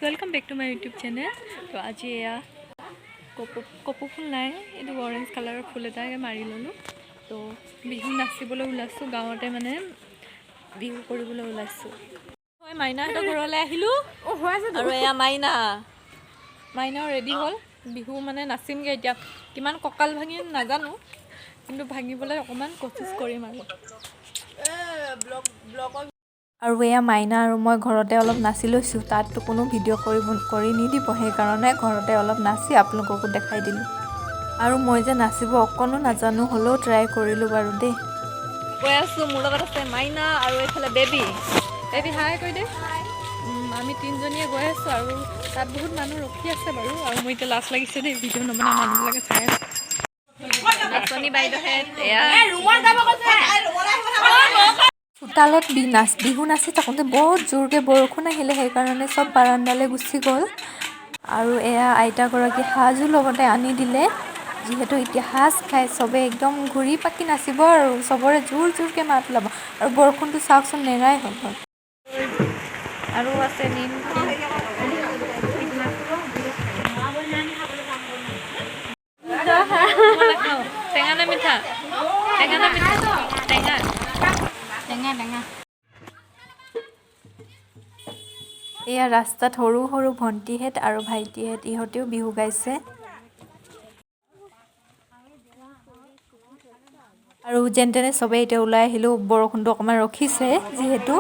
Welcome back to my YouTube channel. तो आज या कपौ फुल नाइ ये ऑरेंज कलर फुल एटाके मारि ललो। तो बिहु नाचिबले ओलाइছো गाँवते माने बिहु करिबले ओलाइছো। মই মাইনাহঁতৰ ঘৰলৈ আহিলো আৰু এয়া মাইনা ৰেডি হ'ল বিহু মানে নাচিমগে এতিয়া কিমান ককাল ভাঙি নাজানো কিন্তু ভাঙিবলৈ অকমান কোशिश কৰিম আৰু এয়া মাইনা আৰু মই ঘৰতে অলপ নাচি লৈছো তাতটো কোনো ভিডিঅ' কৰি নিদিব সেইকাৰণে ঘৰতে অলপ নাচি আপোনালোককো দেখাই দিলোঁ আৰু মই যে নাচিব অকনো নাজানো হ'লেও ট্ৰাই কৰিলো বাৰু দেই। গৈ আছো মোৰ লগত আছে মাইনা আৰু এইফালে বেবি হাই কৈ দে। আমি তিনিজনীয়ে গৈ আছো আৰু তাত বহুত মানুহ ৰখি আছে বাৰু আৰু মই এতিয়া লাজ লাগিছে দেই ভিডিঅ' নবনা মানুহবিলাকে চাই আছে। নাচনী বাইদেউহেঁত এয়া চোতালত বিহু নাচি থাকোঁতে বহুত জোৰকৈ বৰষুণ আহিলে সেইকাৰণে চব বাৰান্দালৈ গুচি গ'ল আৰু এয়া আইতাগৰাকী সাজো লগতে আনি দিলে যিহেতু এতিয়া সাজ খাই চবে একদম ঘূৰি পাকি নাচিব আৰু চবৰে জোৰকৈ মাত ওলাব আৰু বৰষুণটো চাওকচোন নেৰাই হ'ল আৰু আছে নিমকি টেঙা নে মিঠা টেঙা এয়া ৰাস্তাত সৰু সৰু ভণ্টিহেঁত আৰু ভাইটিহেঁত ইহঁতেও বিহু গাইছে আৰু যেন তেনে চবেই এতিয়া ওলাই আহিলোঁ বৰষুণটো অকণমান ৰখিছে যিহেতু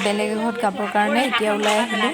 বেলেগ এঘৰত গাবৰ কাৰণে এতিয়া ওলাই আহিলোঁ।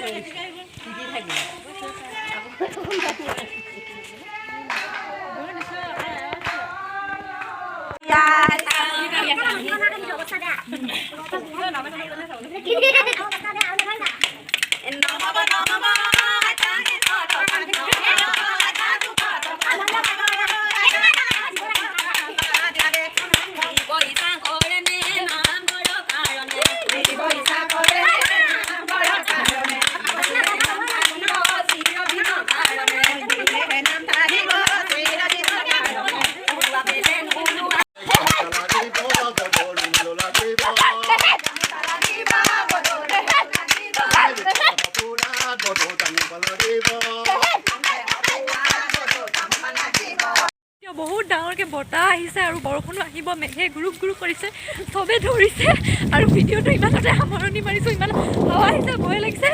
বহুত ডাঙৰকে বতাহ আহিছে আৰু বৰষুণো আহিব মেঘে গুৰুক কৰিছে চবে ধৰিছে আৰু ভিডিঅ'টো ইমানতে সামৰণি মাৰিছো ইমান হাৱা আহিছে ভয় লাগিছে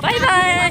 বাই বাই।